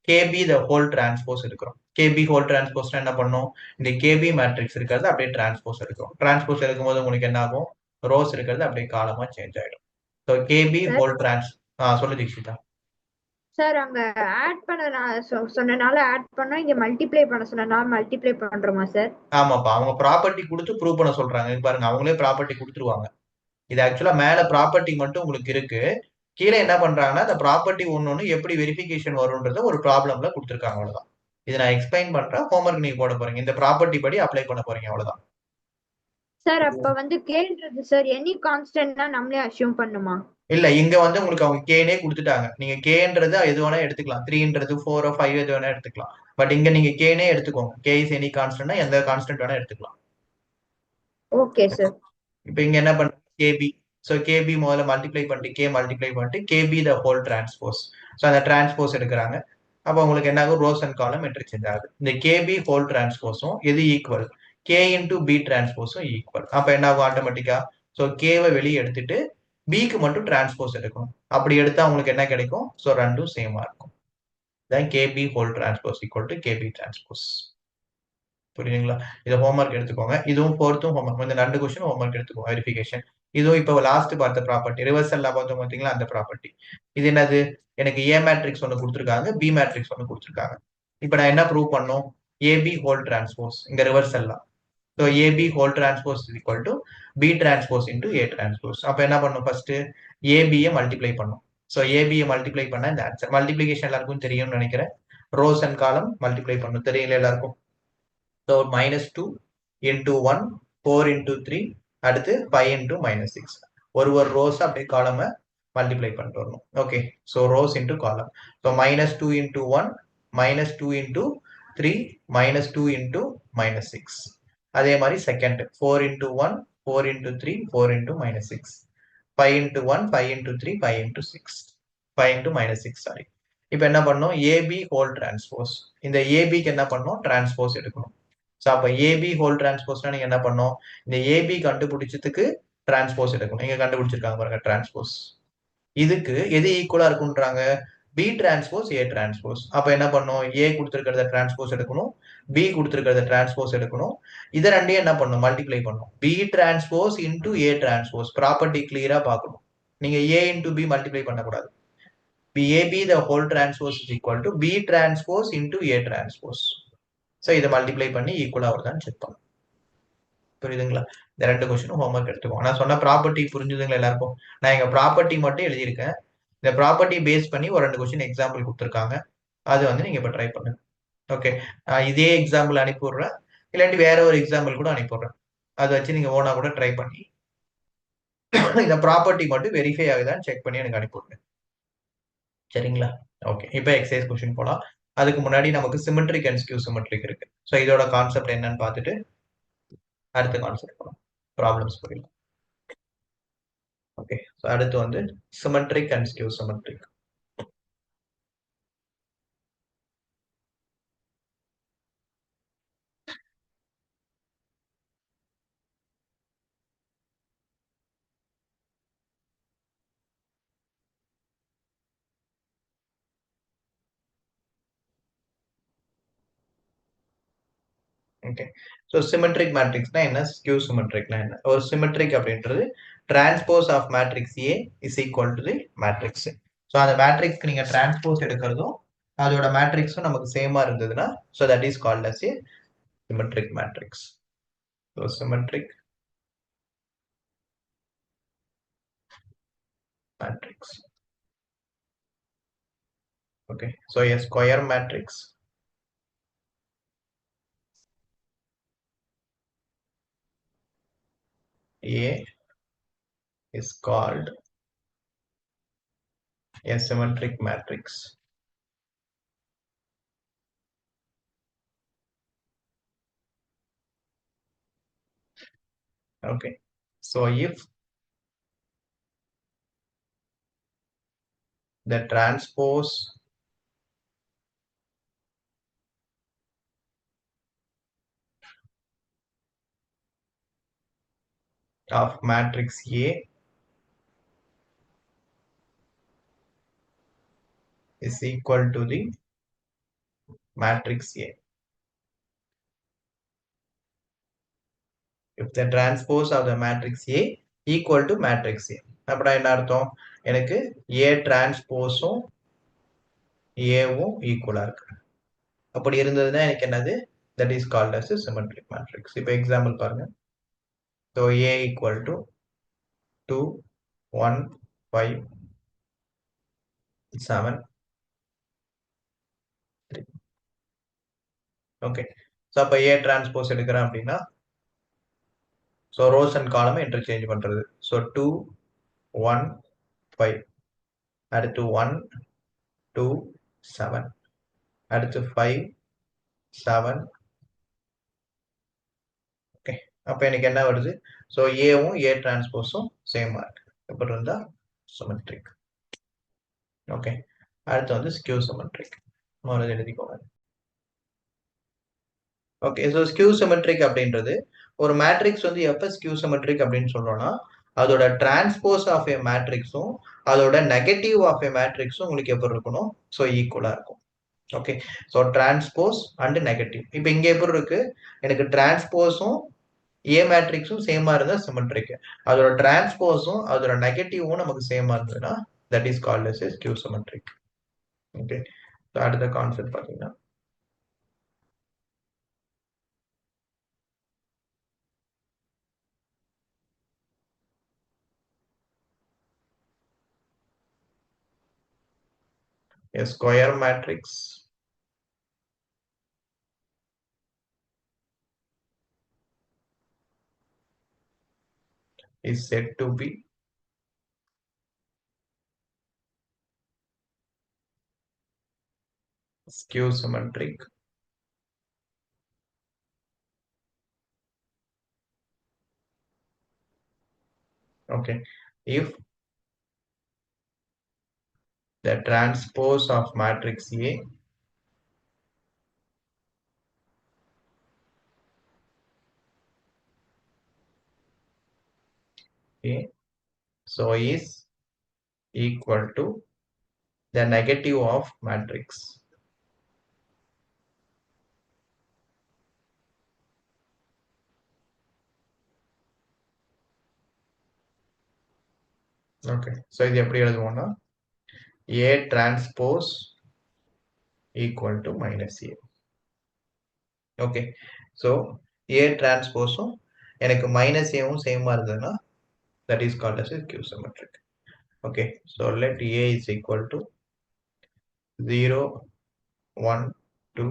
கேபி த ஹோல் டிரான்ஸ்போஸ் எடுக்கிறோம். கேபி ஹோல் டிரான்ஸ்போஸ் என்ன பண்ணும், இந்த கேபி மேட்ரிக்ஸ் இருக்கிறது அப்படியே டிரான்ஸ்போஸ் எடுக்கும். டிரான்ஸ்போஸ் எடுக்கும்போது உங்களுக்கு என்ன ஆகும், ரோஸ் இருக்கிறது அப்படியே காலமா சேஞ்ச் ஆயிடும். So KP Sir. ஹோல் சொல்லு தீக்ஷிதா. சார் அங்க ஆட் பண்ண சொன்னனால ஆட் பண்ணா இங்க மல்டிப்ளை பண்ண சொன்னனால மல்டிப்ளை பண்றோமா சார்? ஆமாப்பா, அவங்க ப்ராப்பர்ட்டி கொடுத்து ப்ரூவ் பண்ண சொல்றாங்க. இங்க பாருங்க, அவங்களே ப்ராப்பர்ட்டி கொடுத்துருவாங்க. இது ஆக்சுவலா மேல ப்ராப்பர்ட்டி மட்டும் உங்களுக்கு இருக்கு, கீழே என்ன பண்றாங்கன்னா அந்த ப்ராப்பர்ட்டி ஒன்னு எப்படி வெரிஃபிகேஷன் வரும்ன்றத ஒரு ப்ராப்ளம்ல கொடுத்துருக்காங்க. அவ்வளவுதான். இதை நான் எக்ஸ்பிளைன் பண்றேன், ஹோம்ஒர்க் நீங்க போட போறீங்க, இந்த ப்ராப்பர்ட்டி படி அப்ளை பண்ண போறீங்க, அவ்வளவுதான். சார் அப்ப வந்து கேன்றது சார் எனி கான்ஸ்டன்ட்னா நம்மளே அஸ்யூம் பண்ணுமா? இல்ல, இங்க வந்து உங்களுக்கு அவங்க கேனே கொடுத்துட்டாங்க. நீங்க கேன்றது எது வேணா எடுத்துக்கலாம், 3ன்றது 4 5 எது வேணா எடுத்துக்கலாம். பட் இங்க நீங்க கேனே எடுத்துக்கோங்க. கே இஸ் எனி கான்ஸ்டன்ட்னா எந்த கான்ஸ்டன்ட் வேணா எடுத்துக்கலாம். Okay sir. இப்போ இங்க என்ன பண்றோம், கேபி. ஸோ கேபி முதல்ல மல்டிப்ளை பண்ணிட்டு கே மல்டிப்ளை பண்ணிட்டு KB the whole transpose. So அந்த டிரான்ஸ்போஸ் எடுக்கிறாங்க. அப்போ உங்களுக்கு என்ன ஆகும், ரோஸ் அண்ட் காலம் இன்டர்சேஞ்ச் ஆகுது. இந்த கேபி ஹோல் டிரான்ஸ்போஸும் எது ஈக்குவல், கே இன்டூ பி டிரான்ஸ்போஸும் ஈக்குவல். அப்போ என்ன ஆகும் ஆட்டோமேட்டிக்கா, ஸோ கேவை வெளியே எடுத்துட்டு பிக்கு மட்டும் டிரான்ஸ்போஸ் எடுக்கணும். அப்படி எடுத்தா உங்களுக்கு என்ன கிடைக்கும், ஸோ ரெண்டும் சேமா இருக்கும். then KB whole transpose equal to KB transpose. புரியுதுங்களா? இதை ஹோம்ஒர்க் எடுத்துக்கோங்க. இதுவும் ஃபோர்த்தும் ஹோம்ஒர்க், இந்த 2 கொஸ்டின் ஹோம்ஒர்க் எடுத்துக்கோங்க. வெரிஃபிகேஷன். இதுவும் இப்போ லாஸ்ட் பார்த்த ப்ராப்பர்ட்டி, ரிவர்சல்ல பார்த்தோம் பார்த்தீங்களா, அந்த ப்ராப்பர்ட்டி. இது என்னது, எனக்கு ஏ மேட்ரிக்ஸ் ஒன்று கொடுத்துருக்காங்க, பி மேட்ரிக்ஸ் ஒன்று கொடுத்துருக்காங்க. இப்போ நான் என்ன ப்ரூவ் பண்ணும், ஏபி ஹோல் டிரான்ஸ்போஸ் இங்க ரிவர்சல்லாம். So AB whole transpose is equal to B transpose into A transpose. அப்போ என்ன பண்ணும், ஃபர்ஸ்ட் ஏபியை மல்டிப்ளை பண்ணும். ஸோ ஏபியை மல்டிப்ளை பண்ண இந்த ஆன்சர். மல்டிப்ளிகேஷன் எல்லாருக்கும் தெரியும்னு நினைக்கிறேன். ரோஸ் அண்ட் காலம் மல்டிப்ளை பண்ணும், தெரியல எல்லாருக்கும். ஸோ -2 into 1 4 into 3 அடுத்து 5 into -6. ஒரு ரோஸ் அப்படியே காலமை மல்டிப்ளை பண்ணிட்டு வரணும். ஓகே, ஸோ ரோஸ் இன்டூ காலம். So -2 into 1 -2 into 3 -2 into -6. அதே மாதிரி second 4 into 1 4 into 3 4 into -6. 5 into 1 5 into 3 5 into 6 5 into -6. Sorry. இப்போ என்ன பண்ணணும், ஏபி ஹோல் டிரான்ஸ்போஸ். இந்த ஏபிக்கு என்ன பண்ணணும், டிரான்ஸ்போஸ் எடுக்கணும். ஸோ அப்போ ஏபி ஹோல் டிரான்ஸ்போஸ்னா நீங்க என்ன பண்ணணும், இந்த ஏபி கண்டுபிடிச்சதுக்கு டிரான்ஸ்போஸ் எடுக்கணும். இங்க கண்டுபிடிச்சிருக்காங்க பாருங்க டிரான்ஸ்போஸ். இதுக்கு எது ஈக்குவலா இருக்குன்றாங்க, பி டிரான்ஸ்போஸ் ஏ டிரான்ஸ்போஸ். அப்ப என்ன பண்ணும், ஏ கொடுத்துருக்கிறத டிரான்ஸ்போஸ் எடுக்கணும், பி கொடுத்துருக்கிறத டிரான்ஸ்போஸ் எடுக்கணும். இதை ரெண்டையும் என்ன பண்ணும், மல்டிப்ளை பண்ணும். B transpose into A transpose. Property கிளியரா பார்க்கணும். நீங்க ஏ இன்டூ பி மல்டிப்ளை பண்ணக்கூடாது. AB the whole transpose is equal to B transpose into A transpose. So இதை மல்டிப்ளை பண்ணி ஈக்குவலா வருதான்னு செக் பண்ணும். புரியுதுங்களா? இந்த 2 கொஸ்டினும் ஹோம்ஒர்க் எடுத்துக்கோங்க. நான் சொன்ன ப்ராப்பர்ட்டி புரிஞ்சுதுங்களா எல்லாருக்கும்? நான் எங்க ப்ராப்பர்ட்டி மட்டும் எழுதியிருக்கேன். இந்த ப்ராப்பர்ட்டி பேஸ் பண்ணி ஒரு 2 கொஸ்டின் எக்ஸாம்பிள் கொடுத்துருக்காங்க. அது வந்து நீங்க இப்போ ட்ரை பண்ணுங்க. ஓகே, இதே எக்ஸாம்பிள் அனுப்பிவிடுறேன், இல்லாட்டி வேற ஒரு எக்ஸாம்பிள் கூட அனுப்பிவிடுறேன். அதை வச்சு நீங்க ஓனா கூட ட்ரை பண்ணி இந்த ப்ராப்பர்ட்டி மட்டும் வெரிஃபை ஆகுதான்னு செக் பண்ணி எனக்கு அனுப்பிவிடுங்க. சரிங்களா? ஓகே, இப்போ எக்ஸசைஸ் கொஸ்டின் போலாம். அதுக்கு முன்னாடி நமக்கு சிமெட்ரிக் அண்ட் ஸ்கியூ சிமெட்ரிக் இருக்கு. ஸோ இதோட கான்செப்ட் என்னன்னு பார்த்துட்டு அடுத்த கான்செப்ட் போலாம், ப்ராப்ளம்ஸ் புரியலாம். ஓகே, ஸோ அடுத்து வந்து symmetric and skew symmetric. Okay, so symmetric மேட்ரிக்ஸ்னா என்ன, ஸ்கியூ சிமெட்ரிக்னா என்ன? ஒரு சிமெட்ரிக் அப்படின்றது transpose of matrix A is equal to the matrix. So அந்த மேட்ரிக்ஸ்க்கு நீங்க டிரான்ஸ்போஸ் எடுக்கிறதும் அதோட மேட்ரிக்ஸும் நமக்கு சேமா இருந்ததுன்னா, so that is called as A symmetric matrix. So symmetric matrix. Okay, so a square matrix A is called a symmetric matrix. Okay, so if the transpose of matrix A is equal to the matrix A. If the transpose of the matrix A equal to matrix A. அப்படின்னா என்ன அர்த்தம்? எனக்கு A டிரான்ஸ்போஸும் Aவும் ஈக்குவலா இருக்கு. அப்படி இருந்ததுன்னா எனக்கு என்னது? That is called as a symmetric matrix. இப்போ எக்ஸாம்பிள் பாருங்க. So A equal to 2, 1, 5, 7, 3. Okay. So அப்போ A டிரான்ஸ்போஸ் எடுக்கிறேன் அப்படின்னா so rose and column interchange பண்றது. ஸோ 2, 1, 5, அடுத்து 1, 2, 7, அடுத்து 5, 7. ஓகே. அப்போ எனக்கு என்ன வருது? ஸோ ஏவும் A டிரான்ஸ்போஸும் சேமா இருக்கு. எப்படி இருந்தா சிமெட்ரிக். ஓகே. அடுத்து வந்து ஸ்கியூ சிமெட்ரிக். முதல்ல எழுதிக்கோங்க. ஓகே. ஸோ ஸ்கியூ சிமெட்ரிக் அப்படின்றது ஒரு மேட்ரிக்ஸ் வந்து எப்போ ஸ்கியூ சிமெட்ரிக் அப்படின்னு சொல்றோம்னா அதோட டிரான்ஸ்போஸ் ஆஃப் ஏ மேட்ரிக்ஸும் அதோட நெகட்டிவ் ஆஃப் ஏ மேட்ரிக்ஸும் உங்களுக்கு எப்படி இருக்கணும்? ஸோ ஈக்குவலா இருக்கும். Okay. So transpose and negative. இப்போ இங்க எப்படி இருக்கு? எனக்கு டிரான்ஸ்போஸும் ஏ மேட்ரிக்ஸும் சேமா இருந்தா சிமெட்ரிக். அதோட டிரான்ஸ்போஸும் அதோட நெகட்டிவும் நமக்கு சேமா இருந்ததுன்னா that is called as skew symmetric. Okay. So அடுத்த கான்செப்ட் பார்த்தீங்கன்னா a square matrix is said to be skew symmetric okay if the transpose of matrix A okay so is equal to the negative of matrix. Okay, so இது எப்படி எழுதுவோம்னா A transpose equal to minus A. Okay, so A transpose எனக்கு minus Aவும் சேமா இருந்ததுன்னா that is called as a skew symmetric. Okay, so let A is equal to 0, 1, 2,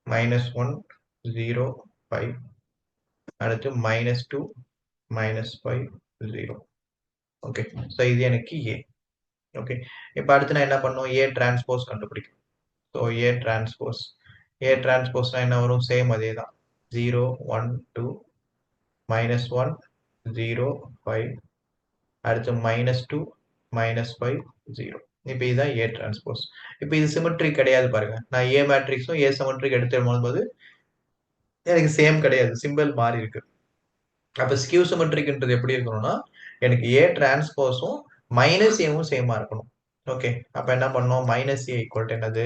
minus 1, 0, 5, அடுத்து minus 2, minus 5, 0. Okay. So இது எனக்கு A. Okay. இப்போ அடுத்து நான் என்ன பண்ணும்? A டிரான்ஸ்போஸ் கண்டுபிடிக்கும். ஸோ A டிரான்ஸ்போஸ்னா என்ன வரும்? சேம் அதே தான். 0, 1, 2, minus 1, 0, 5, அடுத்து minus 2, minus 5, 0. இப்போ இதுதான் A டிரான்ஸ்போஸ். இப்போ இது சிமெட்ரிக் கிடையாது பாருங்க. நான் A மேட்ரிக்ஸும் A சிமெட்ரிக் எடுத்து போது எனக்கு சேம் கிடையாது. சிம்பிள் மாறி இருக்கு. அப்போ ஸ்கியூ சிமெட்ரிக்ன்றது எப்படி இருக்கணும்னா எனக்கு A டிரான்ஸ்போஸும் மைனஸ் ஏவும் சேமா இருக்கணும். ஓகே. அப்ப என்ன பண்ணோம்? மைனஸ் ஏ ஈக்குவல் டு என்னது?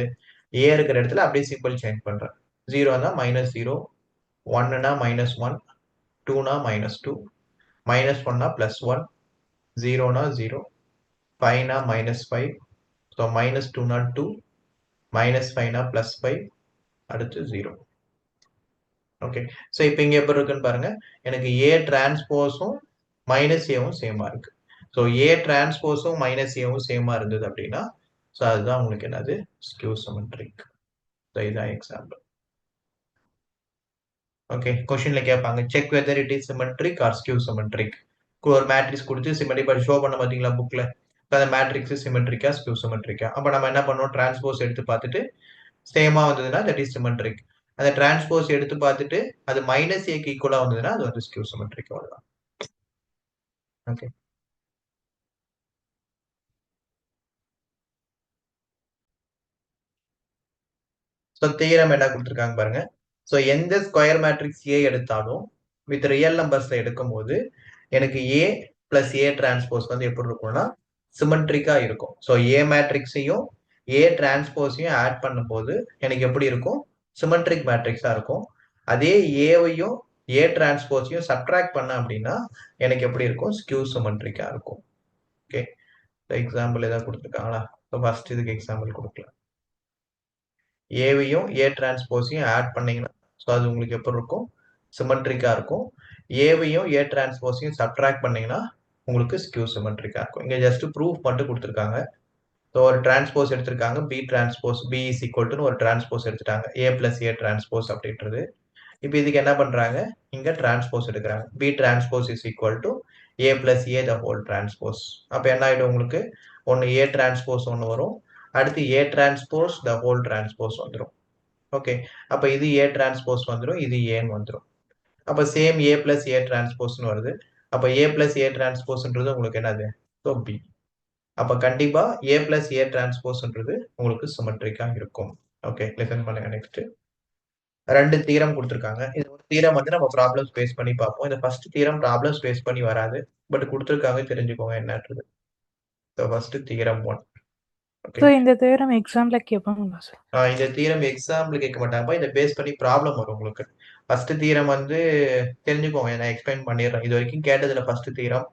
ஏ இருக்கிற இடத்துல அப்படியே சிம்பிள் சேஞ்ச் பண்றேன். 0னா மைனஸ் 0, 1னா மைனஸ் 1, 2னா மைனஸ் 2, மைனஸ் 1னா பிளஸ் 1, 0னா 0, 5னா மைனஸ் 5, ஸோ மைனஸ் 2னா 2, மைனஸ் 5னா பிளஸ் 5, அடுத்து 0. ஓகே. ஸோ இப்போ இங்க எப்படி இருக்குன்னு பாருங்க. எனக்கு ஏ டிரான்ஸ்போஸும் மைனஸ் ஏவும் சேமா இருக்கு. ஸோ ஏ டிரான்ஸ்போஸும் மைனஸ் ஏவும் சேமா இருந்தது அப்படின்னா ஸோ அதுதான் உங்களுக்கு என்னது? Skew symmetric. ஸோ இதுதான் எக்ஸாம்பிள். ஓகே. கொஸ்டின்ல கேட்பாங்க check whether it is symmetric or skew symmetric. ஒரு மேட்ரிக்ஸ் கொடுத்து சிமெட்ரிக் ஷோ பண்ண பார்த்தீங்களா புக்ல? அந்த மேட்ரிக்ஸ் சிமெட்ரிக்கா ஸ்கியூ சிமெட்ரிக்கா? அப்போ நம்ம என்ன பண்ணுவோம்? டிரான்ஸ்போஸ் எடுத்து பார்த்துட்டு சேமா வந்ததுன்னா தட் இஸ் சிமெட்ரிக். அந்த டிரான்ஸ்போஸ் எடுத்து பார்த்துட்டு அது மைனஸ் ஏக்கு ஈக்குவலா வந்ததுன்னா அது வந்து ஸ்கியூ சிமெட்ரிக். அவ்வளவுதான். ஓகே. ஸோ தியரம் என்ன கொடுத்துருக்காங்க பாருங்க. ஸோ எந்த ஸ்கொயர் மேட்ரிக்ஸ் ஏ எடுத்தாலும் வித் ரியல் நம்பர்ஸ்ல எடுக்கும் போது எனக்கு ஏ பிளஸ் ஏ டிரான்ஸ்போஸ் வந்து எப்படி இருக்கும்னா சிமெட்ரிக்கா இருக்கும். ஸோ ஏ மேட்ரிக்ஸையும் ஏ டிரான்ஸ்போஸையும் ஆட் பண்ணும்போது எனக்கு எப்படி இருக்கும்? சிமெட்ரிக் மேட்ரிக்ஸா இருக்கும். அதே ஏவையும் ஏ டிரான்ஸ்போஸையும் சப்ட்ராக்ட் பண்ண அப்படின்னா எனக்கு எப்படி இருக்கும்? ஸ்கியூ சிமெட்ரிக்கா இருக்கும். ஓகே, எக்ஸாம்பிள் ஏதாவது கொடுத்துருக்காங்களா? ஃபர்ஸ்ட் இதுக்கு எக்ஸாம்பிள் கொடுக்கலாம். ஏவையும் ஏ டிரான்ஸ்போஸையும் ஆட் பண்ணீங்கன்னா ஸோ அது உங்களுக்கு எப்படி இருக்கும்? சிமெட்ரிக்கா இருக்கும். ஏவையும் ஏ டிரான்ஸ்போஸையும் சப்ட்ராக்ட் பண்ணீங்கன்னா உங்களுக்கு ஸ்கியூ சிமெட்ரிக்கா இருக்கும். இங்க ஜஸ்ட் ப்ரூஃப் மட்டும் கொடுத்துருக்காங்க. ஸோ ஒரு டிரான்ஸ்போஸ் எடுத்திருக்காங்க, B transpose B is equal ஒரு டிரான்ஸ்போஸ் எடுத்துட்டாங்க, ஏ பிளஸ் ஏ டிரான்ஸ்போஸ் அப்படின்றது. இப்போ இதுக்கு என்ன பண்றாங்க? இங்க டிரான்ஸ்போஸ் எடுக்கிறாங்க, B transpose is equal to A plus A the whole transpose. அப்போ என்ன ஆயிடும் உங்களுக்கு? ஒன்று ஏ டிரான்ஸ்போஸ் ஒன்று வரும், அடுத்து ஏ டிரான்ஸ்போஸ் த ஹோல் டிரான்ஸ்போஸ் வந்துடும். ஓகே, அப்போ இது ஏ டிரான்ஸ்போஸ் வந்துடும், இது ஏன்னு வந்துடும். அப்போ சேம் ஏ பிளஸ் ஏ டிரான்ஸ்போஸ்னு வருது. அப்போ ஏ பிளஸ் ஏ டிரான்ஸ்போஸ்ன்றது உங்களுக்கு என்னது? So B. அப்ப கண்டிப்பா ஏ பிளஸ் ஏ டிரான்ஸ்போஸ்ன்றது உங்களுக்கு சிமெட்ரிக்கா இருக்கும். ஓகே, லிசன் பண்ணுங்க. நெக்ஸ்ட் ரெண்டு தீரம் கொடுத்துருக்காங்க. இது ஒரு தீரம் வந்து நம்ம ப்ராப்ளம்ஸ் பேஸ் பண்ணி பார்ப்போம். இந்த ஃபர்ஸ்ட் தீரம் ப்ராப்ளம்ஸ் பேஸ் பண்ணி வராது, பட் கொடுத்துருக்காங்க, தெரிஞ்சுக்கோங்க என்னன்றது. ஃபர்ஸ்ட் தீரம் 1. ஓகே, ஸோ இந்த தேரம் எக்ஸாம்ல கேட்பாங்களா சார்? இந்த தீரம் எக்ஸாம்பிள் கேட்க மாட்டாங்க, இதை பேஸ் பண்ணி ப்ராப்ளம் வரும் உங்களுக்கு. ஃபர்ஸ்ட் தீரம் வந்து தெரிஞ்சுக்கோங்க, நான் எக்ஸ்பிளைன் பண்ணிடுறேன். இது வரைக்கும் கேட்டதுல ஃபர்ஸ்ட் தீரம்,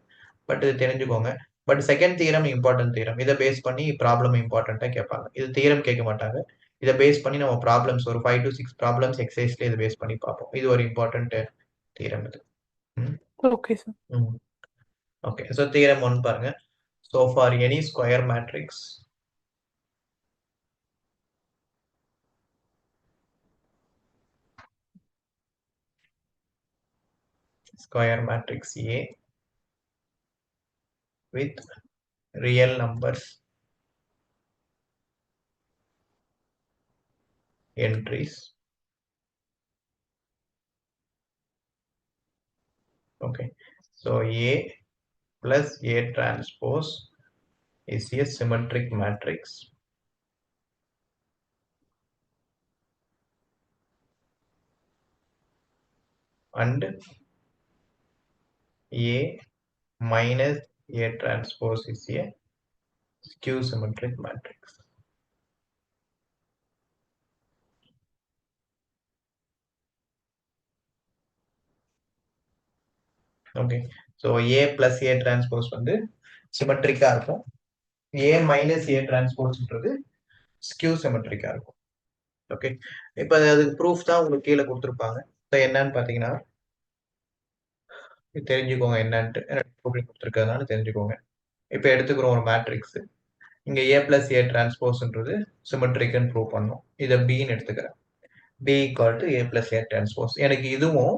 பட் இது தெரிஞ்சுக்கோங்க. பட் செகண்ட் தீரம் இம்பார்ட்டன்ட் தீரம், இதை பேஸ் பண்ணி ப்ராப்ளம் இம்பார்ட்டன்ட்டா கேட்பாங்க. இது தீரம் கேட்க மாட்டாங்க, இதை பேஸ் பண்ணி நம்ம ப்ராப்ளம்ஸ் ஒரு 5 to 6 ப்ராப்ளம்ஸ் எக்ஸசைஸ்ல இதை பேஸ் பண்ணி பார்ப்போம். இது ஒரு இம்பார்ட்டன்ட் தீரம் இது. Okay sir. ஓகே, ஸோ தீரம் 1 பாருங்க. So for any square matrix A with real numbers entries. Okay, so A plus A transpose is a symmetric matrix and A minus A transpose is a skew symmetric matrix. Okay, so A plus A transpose வந்து சிமெட்ரிக்கா இருக்கும், A minus A transpose skew சிமெட்ரிக்கா இருக்கும். Okay, இப்போ அதுக்கு proof தான் உங்களுக்கு கீழே கொடுத்துருப்பாங்க. ஸோ என்னன்னு பார்த்தீங்கன்னா தெரிஞ்சுக்கோங்க, என்னன்ட்டு கொடுத்துருக்கிறதுனால தெரிஞ்சுக்கோங்க. இப்போ எடுத்துக்கிறோம் ஒரு மேட்ரிக்ஸ், இங்க A பிளஸ் ஏ டிரான்ஸ்போஸ்ன்றது சிமெட்ரிக்னு ப்ரூவ் பண்ணோம். இதை பின்னு எடுத்துக்கிறேன், B equal to A plus A transpose. எனக்கு இதுவும்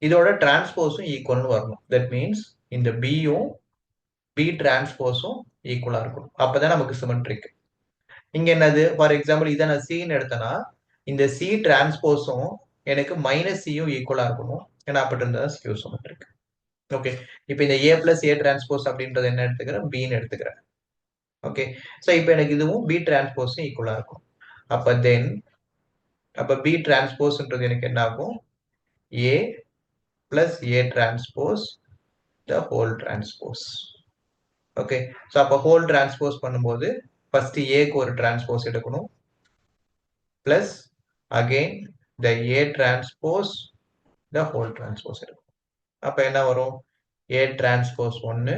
இதோட டிரான்ஸ்போஸும் ஈக்குவல்னு வரணும். தட் மீன்ஸ் இந்த பியும் பி டிரான்ஸ்போஸும் ஈக்குவலா இருக்கணும், அப்பதான் நமக்கு சிமெட்ரிக். இங்க என்னது? ஃபார் எக்ஸாம்பிள் இதை நான் சின்னு எடுத்தேன்னா இந்த சி டிரான்ஸ்போஸும் எனக்கு மைனஸ் சியும் ஈக்குவலா இருக்கணும், ஏன்னா அப்படி இருந்தா ஸ்கியூ சிமெட்ரிக். ஓகே, இப்போ இந்த ஏ பிளஸ் ஏ டிரான்ஸ்போஸ் அப்படின்றது என்ன எடுத்துக்கிறேன்? பின்னு எடுத்துக்கிறேன். ஓகே, ஸோ இப்போ எனக்கு இதுவும் பி டிரான்ஸ்போஸும் ஈக்குவலா இருக்கும். அப்ப பி டிரான்ஸ்போஸ்ன்றது எனக்கு என்ன ஆகும்? A plus A transpose the whole transpose. Okay, so அப்போ ஹோல் டிரான்ஸ்போஸ் பண்ணும்போது ஃபர்ஸ்ட் ஏக்கு ஒரு டிரான்ஸ்போஸ் எடுக்கணும், plus again the A transpose the whole transpose எடுக்கணும். அப்ப என்ன வரும்? A transpose 1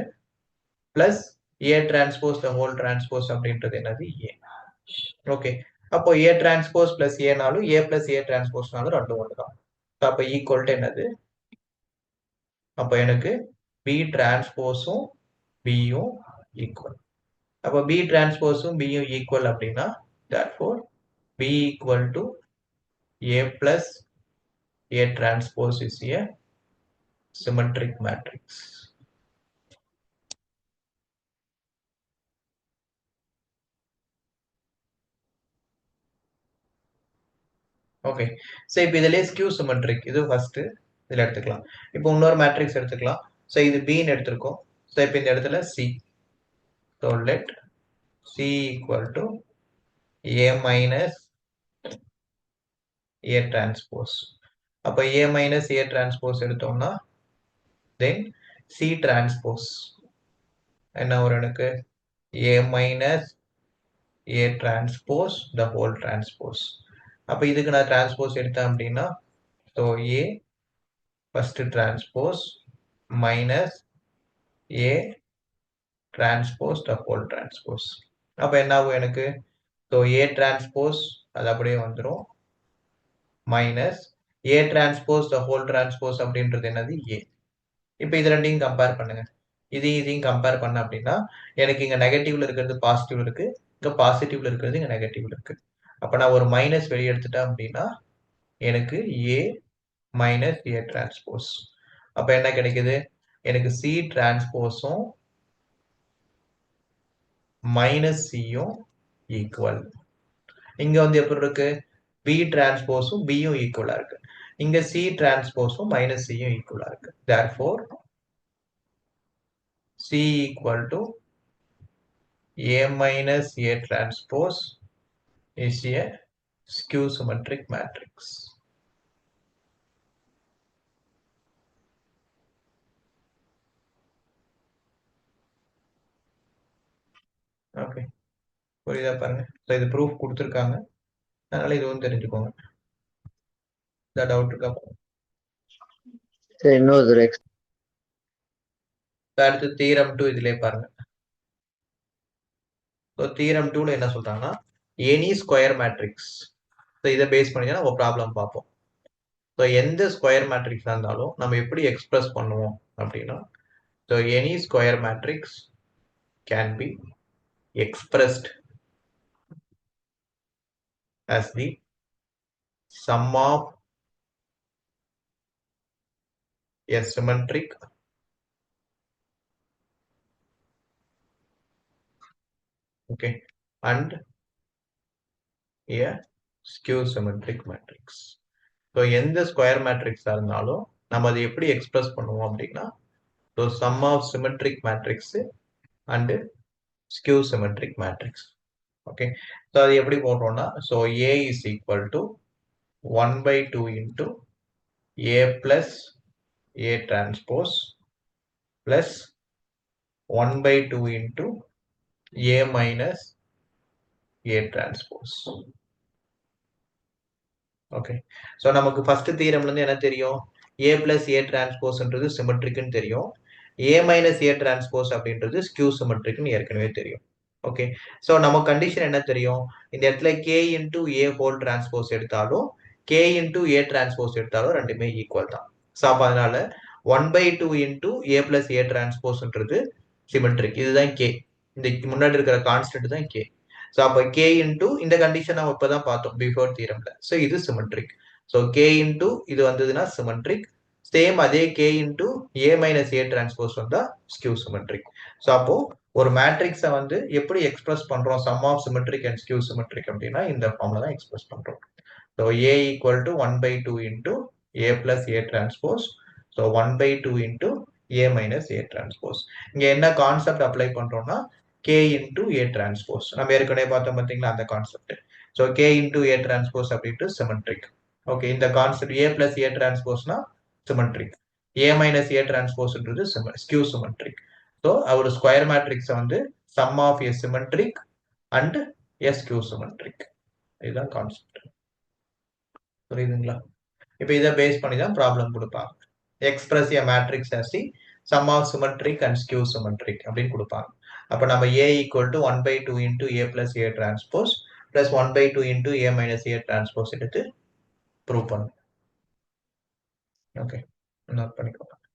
plus A transpose the whole transpose அப்படின்றது என்னது? ஏ. ஓகே, அப்போ ஏ டிரான்ஸ்போஸ் பிளஸ் ஏனாலும் ஏ பிளஸ் ஏ டிரான்ஸ்போஸ்னாலும் ரெண்டும் ஒன்று தான். அப்போ ஈக்குவல் டு என்னது? அப்போ எனக்கு பி டிரான்ஸ்போஸும் பியும் ஈக்குவல். அப்போ பி டிரான்ஸ்போஸும் பியும் ஈக்குவல் அப்படின்னா therefore B equal to A plus A transpose is a symmetric matrix. Okay, so இப்போ இதுலேயே ஸ்கியூ சிமெட்ரிக், இது ஃபர்ஸ்ட் இதில் எடுத்துக்கலாம். இப்போ இன்னொரு மேட்ரிக்ஸ் எடுத்துக்கலாம். ஸோ இது பின்னு எடுத்திருக்கோம். ஸோ இப்போ இந்த இடத்துல C. So let see equal to A minus A transpose. அப்போ ஏ மைனஸ் ஏ டிரான்ஸ்போஸ் எடுத்தோம்னா தென் சி டிரான்ஸ்போஸ் என்ன வரும்? எனக்கு ஏ minus A transpose the whole transpose. அப்ப இதுக்கு நான் transpose எடுத்தேன் அப்படின்னா so A first transpose minus A transpose the whole transpose. அப்ப என்ன ஆகும் எனக்கு so A transpose அது அப்படியே வந்துரும் minus A transpose the whole transpose அப்படின்றது என்னது A. இப்போ இது ரெண்டையும் கம்பேர் பண்ணுங்க. இதையும் கம்பேர் பண்ண அப்படின்னா எனக்கு இங்க நெகட்டிவ்ல இருக்கிறது பாசிட்டிவ்ல இருக்கு, இங்க பாசிட்டிவ்ல இருக்கிறது இங்க நெகட்டிவ்ல இருக்கு. அப்ப நான் ஒரு மைனஸ் வெளியே எடுத்துட்டேன் அப்படின்னா எனக்கு A மைனஸ் A டிரான்ஸ்போஸ். அப்ப என்ன கிடைக்குது? எனக்கு C டிரான்ஸ்போஸும் மைனஸ் சியும் ஈக்குவல். இங்க வந்து எப்படி இருக்கு? B டிரான்ஸ்போஸும் Bயும் ஈக்குவலா இருக்கு. இங்க C டிரான்ஸ்போஸும் மைனஸ் சியும் ஈக்குவலா இருக்கு. Therefore C equal to A minus A transpose is a skew symmetric matrix. Okay. புரியுதா பாருங்க. So இது proof கொடுத்திருக்காங்க. அதனால இதுவும் தெரிஞ்சுக்கோங்க. இந்த டவுட் இருக்கா? சரி இன்னொரு அடுத்து தியரம் 2 இதிலே பாருங்க. So தியரம் 2ல என்ன சொல்றாங்கன்னா எனி ஸ்கொயர் மேட்ரிக்ஸ். So இதை பேஸ் பண்ணி தான் நம்ம ப்ராப்ளம் பார்ப்போம். So எந்த ஸ்கொயர் மேட்ரிக்ஸா இருந்தாலும் நம்ம எப்படி எக்ஸ்பிரஸ் பண்ணுவோம் அப்படின்னா so any square matrix can be expressed as the sum of a symmetric okay and a skew symmetric matrix. So எந்த ஸ்கொயர் மேட்ரிக்ஸா இருந்தாலும் நம்ம அதை எப்படி எக்ஸ்பிரஸ் பண்ணுவோம் அப்படின்னா so sum of symmetric matrix and skew symmetric matrix. Okay, so அது எப்படி போடுறோம்னா so A is equal to 1/2 into A plus A transpose plus 1/2 into A minus A transpose. Okay, so நமக்கு first தியரம்ல இருந்து என்ன தெரியும்? A plus A டிரான்ஸ்போஸ்ன்றது சிமெட்ரிக்னு தெரியும். A minus A transpose அப்படின்றது skew சிமெட்ரிக்னு ஏற்கனவே தெரியும். ஓகே, ஸோ நம்ம கண்டிஷன் என்ன தெரியும்? இந்த இடத்துல K into A whole transpose எடுத்தாலும் K இன்டூ A டிரான்ஸ்போஸ் எடுத்தாலும் ரெண்டுமே ஈக்குவல் தான். ஸோ அப்போ அதனால 1/2 இன்டூ A பிளஸ் A டிரான்ஸ்போஸ்ன்றது சிமெட்ரிக். இதுதான் K. இந்த முன்னாடி இருக்கிற கான்ஸ்டன்ட் தான் K. ஸோ அப்போ K இன்டூ இந்த கண்டிஷன் நம்ம இப்போதான் பார்த்தோம் பிஃபோர் தியரம்ல. ஸோ இது சிமெட்ரிக். ஸோ K இன்டூ இது வந்ததுன்னா சிமெட்ரிக். சேம் அதே K into A minus A transpose வந்தா ஸ்கியூ சிமெட்ரிக். ஸோ அப்போ ஒரு மேட்ரிக்ஸை வந்து எப்படி எக்ஸ்பிரஸ் பண்றோம் sum of symmetric and skew symmetric அப்படின்னா இந்த ஃபார்ம்ல தான் எக்ஸ்பிரஸ் பண்றோம். So A equal to 1/2 into A plus A transpose. So 1/2 into A minus A transpose. இங்க என்ன கான்செப்ட் அப்ளை பண்றோம்னா K into A transpose. நம்ம ஏற்கனவே பார்த்தோம் பார்த்தீங்களா அந்த concept. So K into A transpose அப்படின்ட்டு சிமெட்ரிக். ஓகே, இந்த கான்செப்ட் A பிளஸ் A டிரான்ஸ்போஸ்னா சிமெட்ரிக், A மைனஸ் A டிரான்ஸ்போஸ்ன்றது ஸ்கியூ சிமெட்ரிக். ஸோ ஒரு ஸ்கொயர் மேட்ரிக்ஸை வந்து sum of A symmetric and A skew symmetric. இதுதான் கான்செப்ட். புரியுதுங்களா? இப்போ இதை பேஸ் பண்ணி தான் ப்ராப்ளம் கொடுப்பாங்க. Express A matrix as the sum of symmetric and skew symmetric அப்படின்னு கொடுப்பாங்க. அப்ப நம்ம A equal to 1/2 into A plus A transpose plus 1/2 into A minus A transpose எடுத்து ப்ரூவ் பண்ணும். ஓகே, நோட் பண்ணிக்கோங்க.